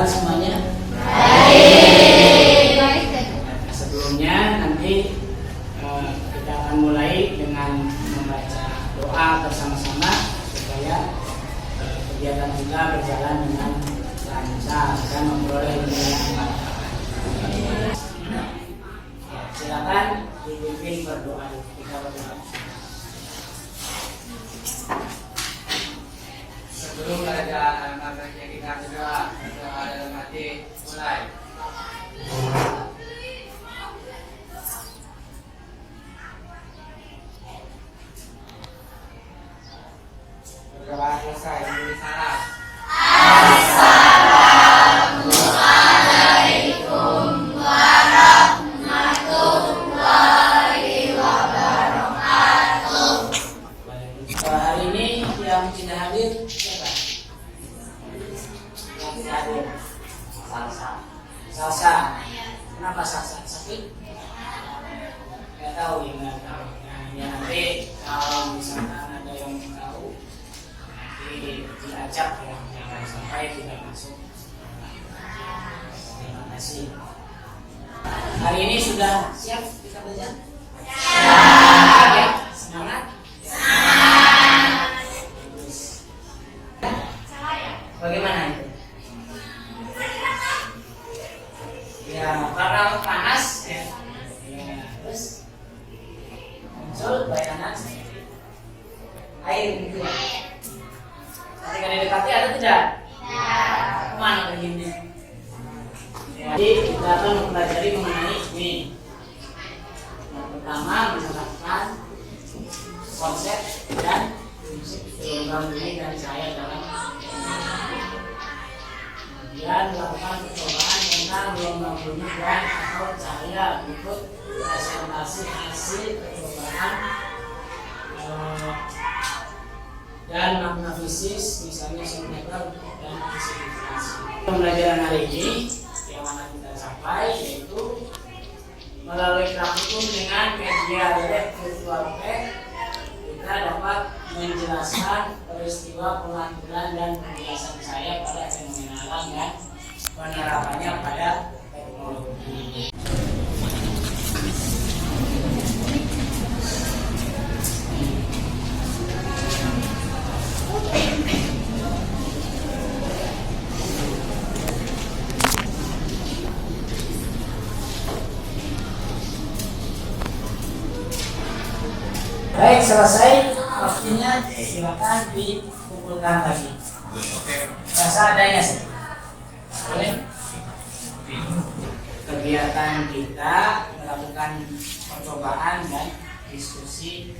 Semuanya baik. Sebelumnya nanti kita akan mulai dengan membaca doa bersama-sama supaya kegiatan kita berjalan dengan lancar dan memperoleh ilmu yang manfaat. Silakan dipimpin berdoa. Kita berdoa. Sebelum belajar makanya kita berdoa dalam hati mulai. Berdoa selesai memberi salam. Assalamualaikum warahmatullahi wabarakatuh. Hari ini yang tidak hadir siapa? Yang tidak hadir Salsa. Kenapa Salsa? Sakit? Gak tahu ya, nggak tahu. Nah, ya nanti kalau misalkan ada yang tahu, nanti diajak ya, jangan sampai tidak masuk. Terima kasih. Hari ini sudah siap kita belajar? Siap. Ya, semangat. Bagaimana itu? Ya, karena panas ya. Terus muncul bayangan air gitu ya. Ketika didekati ada tidak? Kemana perginya? Jadi kita akan mempelajari mengenai ini. Yang pertama menerapkan konsep dan prinsip gelombang bumi dan cahaya dalam kemudian melakukan percobaan tentang gelombang bumi dan atau cahaya berikut presentasi hasil percobaan dan makna fisis misalnya simetri dan spesifikasi. Pembelajaran hari ini yang akan kita capai yaitu melalui praktikum dengan media lab virtual kita dapat menjelaskan peristiwa pengambilan dan penjelasan saya pada fenomena alam dan penerapannya pada teknologi. Baik, selesai waktunya, silakan dikumpulkan lagi. Rasa adanya sih. Boleh? Kegiatan kita melakukan percobaan dan diskusi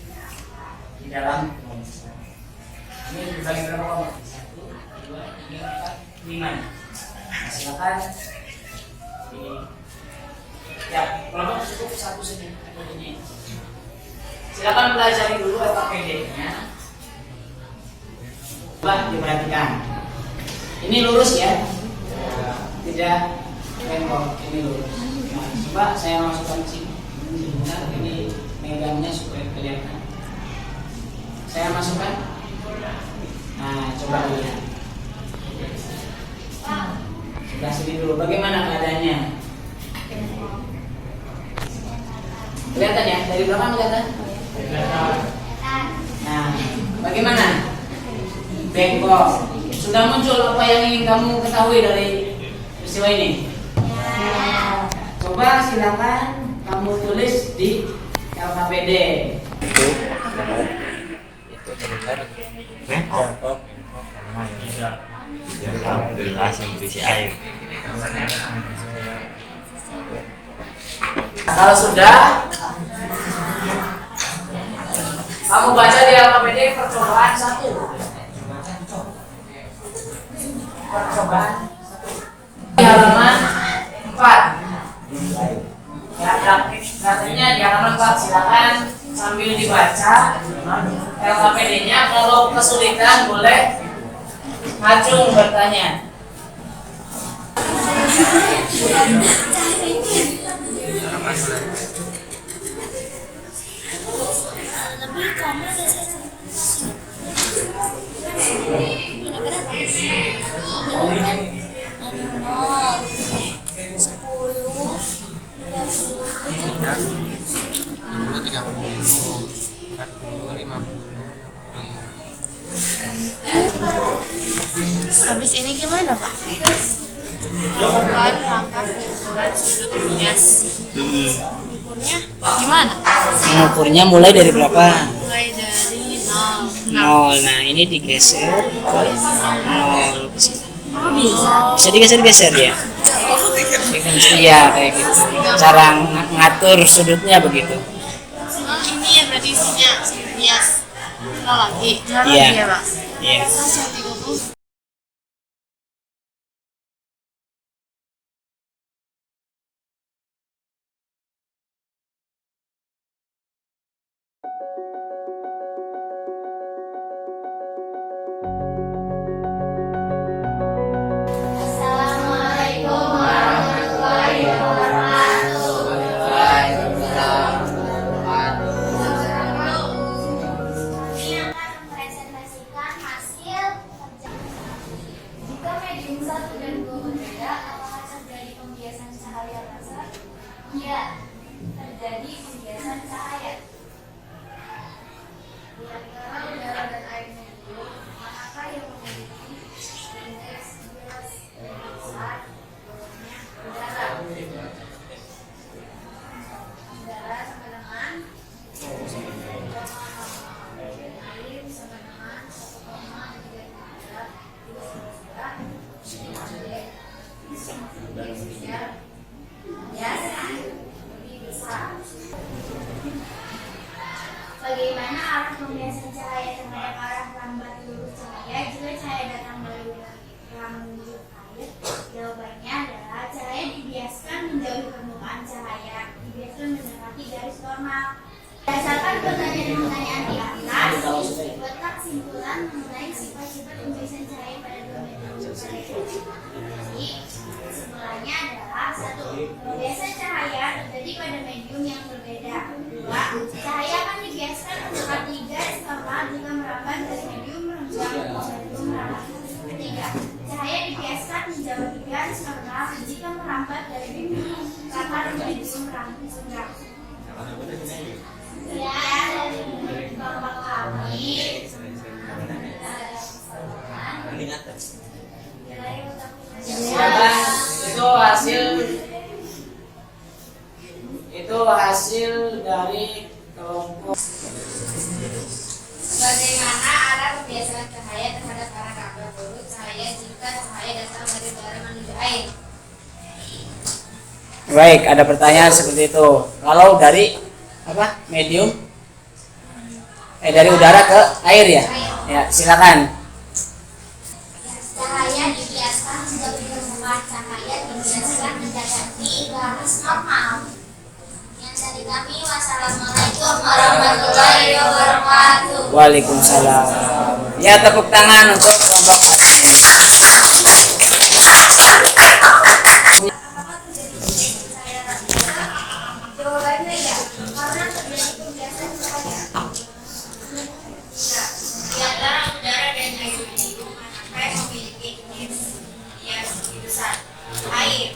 di dalam kelompok. Ini dibagi berapa kelompok? 1, 2, 3, 4, 5. Nah, silakan. Ya, kelompok cukup satu saja. Silakan pelajari dulu FAPD-nya. Coba diperhatikan. Ini lurus ya, tidak bengkok. Ini lurus. Nah, coba saya masukkan sini. Benar, ini megangnya supaya kelihatan. Saya masukkan. Nah, coba lihat. Sebelah sini dulu. Bagaimana keadaannya? Kelihatan ya? Dari belakang kelihatan? Nah, bagaimana? Bengkok. Sudah muncul apa yang ingin kamu ketahui dari peristiwa ini? Coba silakan kamu tulis di LKPD. Bengkok. Gelas yang berisi air. Kalau sudah, kamu baca di LKPD percobaan 1. Percobaan 1. Di halaman 4. tempat, silakan sambil dibaca LKPD-nya. Kalau kesulitan boleh ngacung bertanya. Habis ini gimana Pak? Bukan rangkap ukuran sudut hias. Ukurnya gimana? Mengukurnya mulai dari berapa? Mulai dari 0. 0. Nah, ini digeser ke 0 ke sini. Oh bisa. Bisa digeser-geser ya? Iya, kayak gitu. Cara ngatur sudutnya begitu. Oh ini ya berarti isinya sudut hias. Nol lagi. Iya. Ya Pak. Iya. Langsung 30. Assalamualaikum warahmatullahi wabarakatuh. Kami akan mempresentasikan hasil kerja. Jika medium 1 dan 2 berbeda, apakah terjadi pembiasan cahaya laser? Iya, terjadi pembiasan cahaya. Di antara udara dan air medium, manakah yang memiliki indeks bias lebih besar? Udara. Udara sama dengan air sama dengan 1,33 lebih besar. Bagaimana arah pembiasan cahaya terhadap arah lambat lurus cahaya jika cahaya datang dari terang menuju air? Jawabannya adalah cahaya dibiaskan menjauhi permukaan cahaya, dibiaskan mendekati garis normal. Berdasarkan pertanyaan-pertanyaan di atas, buatlah kesimpulan mengenai sifat-sifat pembiasan cahaya pada dua medium berbeda. Jadi, kesimpulannya adalah 1. Pembiasan cahaya terjadi pada medium yang berbeda. 2. Cahaya akan dibiaskan mendekati garis normal jika merambat dari medium rendah ke medium merambat. 3. Cahaya dibiaskan menjauhi garis normal jika merambat dari medium latar ke medium rendah. Ya, dari Bapak kami. Silakan. Itu hasil dari kelompok. Bagaimana arah pembiasaan cahaya terhadap arah kabel peluru cahaya jika cahaya datang dari udara menuju air? Baik, ada pertanyaan seperti itu. Kalau dari apa? Medium? Dari udara ke air ya? Ya, silakan. Cahaya dibiaskan menjauhi permukaan cahaya dibiaskan mendekati garis normal. Yang dari kami, wassalamualaikum warahmatullahi wabarakatuh. Waalaikumsalam. Ya, tepuk tangan untuk kelompok Jawabannya ya, karena terjadi pembiasan cahaya. Di antara udara dan air medium, manakah yang memiliki indeks bias lebih besar? Air.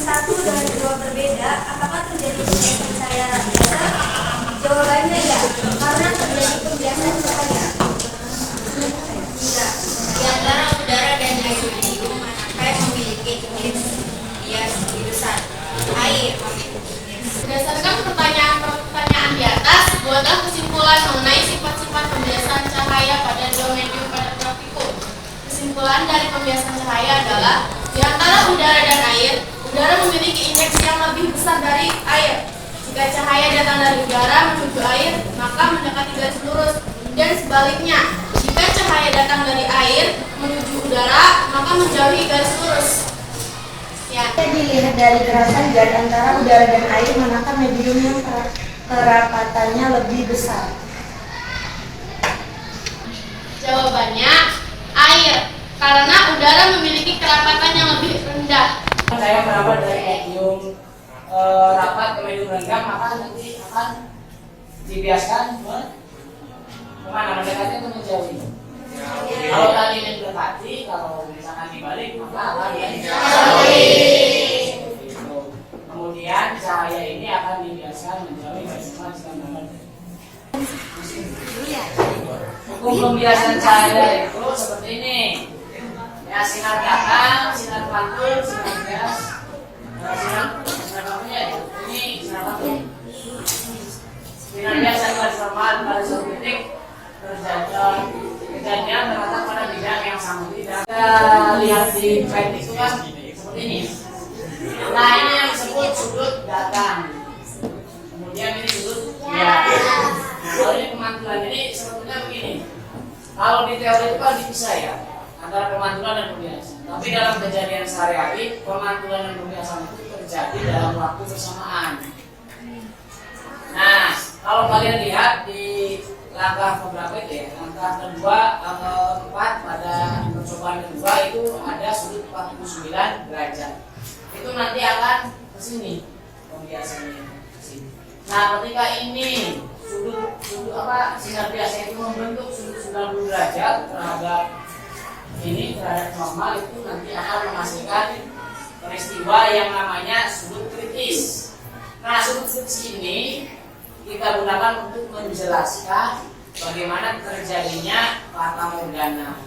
1 dan 2 berbeda, apakah terjadi pembiasan cahaya laser? Jawabannya ya, karena terjadi pembiasan cahaya. Di antara udara dan air medium, manakah yang memiliki indeks bias lebih besar? Air. Berdasarkan pertanyaan di atas, buatlah kesimpulan mengenai sifat-sifat pembiasan cahaya pada dua medium pada grafikun. Kesimpulan dari pembiasan cahaya adalah di antara udara dan air, udara memiliki indeks yang lebih besar dari air. Jika cahaya datang dari udara menuju air, maka mendekati garis lurus. Dan sebaliknya, jika cahaya datang dari air menuju udara, maka menjauhi garis lurus. Ya. Dilihat dari gerakan gas antara udara dan air, manakah medium yang kerapatannya lebih besar? Jawabannya air, karena udara memiliki kerapatan yang lebih rendah. Saya berasal dari medium rapat ke medium rendah, maka nanti akan dibiaskan kemana mendekatnya itu menjauhi. Kalau tadi mendekati, kalau misalkan dibalik maka akan menjauhi. Kemudian cahaya ini akan dibiaskan menjauhi maksimal jika berada. Hukum pembiasan cahaya itu seperti ini. Ya, sinar datang, sinar pantul, sinar gas, sinar pantul ini sinar pantul. Sinar biasa garis normal pada suatu titik kejadian terletak pada bidang yang sama. Tidak kita lihat di pet itu kan seperti ini. Nah, ini yang disebut sudut datang. Kemudian ini sudut ya. Kalau ini pemantulan ini sebetulnya begini. Kalau di teori itu kan dipisah ya antara pemantulan dan pembiasan. Tapi dalam kejadian sehari-hari, pemantulan dan pembiasan itu terjadi dalam waktu bersamaan. Nah, kalau kalian lihat di langkah beberapa itu ya, langkah kedua atau keempat pada percobaan kedua itu ada sudut 49 derajat. Itu nanti akan ke sini pembiasannya ke sini. Nah, ketika ini sudut sinar biasa itu membentuk sudut 90 derajat terhadap ini terhadap normal, itu nanti akan menghasilkan peristiwa yang namanya sudut kritis. Nah, sudut kritis ini kita gunakan untuk menjelaskan bagaimana terjadinya fata morgana.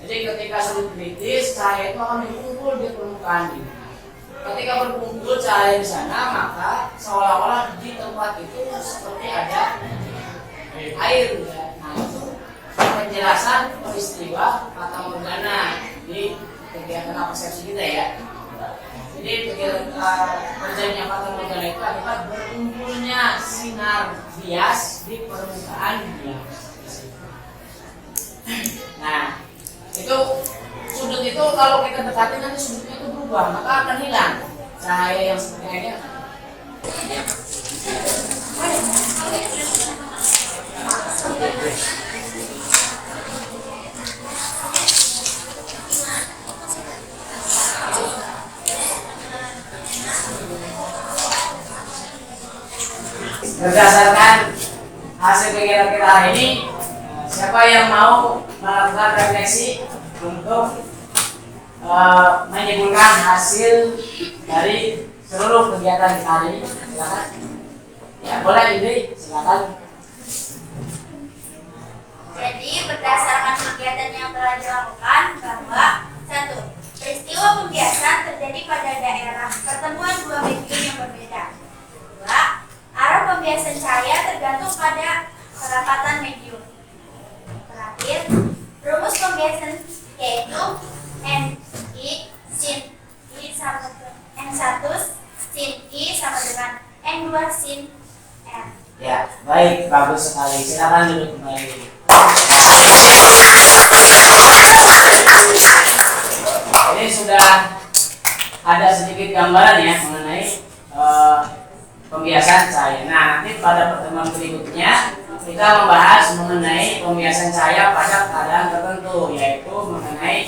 Jadi ketika sudut kritis, cahaya itu akan berkumpul di permukaan ini. Ketika berkumpul cahaya di sana, maka seolah-olah di tempat itu seperti ada air. Nah, itu penjelasan peristiwa fata morgana di kegiatan persepsi kita ya. Jadi terjadinya fata morgana itu akibat berkumpulnya sinar bias di permukaan bulan. Nah, itu sudut itu kalau kita dekati nanti sudutnya itu berubah, maka akan hilang cahaya yang seperti ini. Berdasarkan hasil kegiatan kita hari ini, siapa yang mau melakukan refleksi untuk menyimpulkan hasil dari seluruh kegiatan kita hari ini? Silakan. Ya, boleh Indri, silakan. Jadi berdasarkan kegiatan yang telah dilakukan bahwa 1. Peristiwa pembiasan terjadi pada daerah pertemuan dua medium yang berbeda. 2. Arah pembiasan cahaya tergantung pada kerapatan medium. Terakhir, rumus pembiasan yaitu N1 sin I sama dengan N1 sin I sama dengan N2 sin R. Ya, baik, bagus sekali. Silakan duduk kembali. Ini sudah ada sedikit gambaran ya mengenai pembiasan cahaya. Nah, nanti pada pertemuan berikutnya kita membahas mengenai pembiasan cahaya pada keadaan tertentu, yaitu mengenai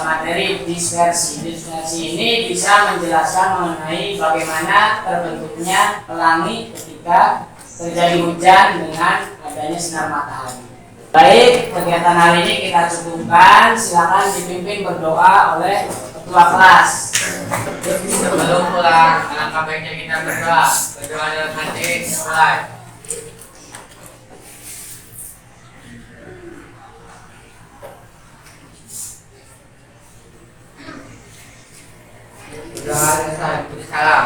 materi dispersi. Dispersi ini bisa menjelaskan mengenai bagaimana terbentuknya pelangi ketika terjadi hujan dengan adanya sinar matahari. Baik, kegiatan hari ini kita cukupkan. Silakan dipimpin berdoa oleh ketua kelas. Sebelum pulang, alangkah baiknya kita berdoa. Berdoa dalam hati, mulai. Berdoa dan salam.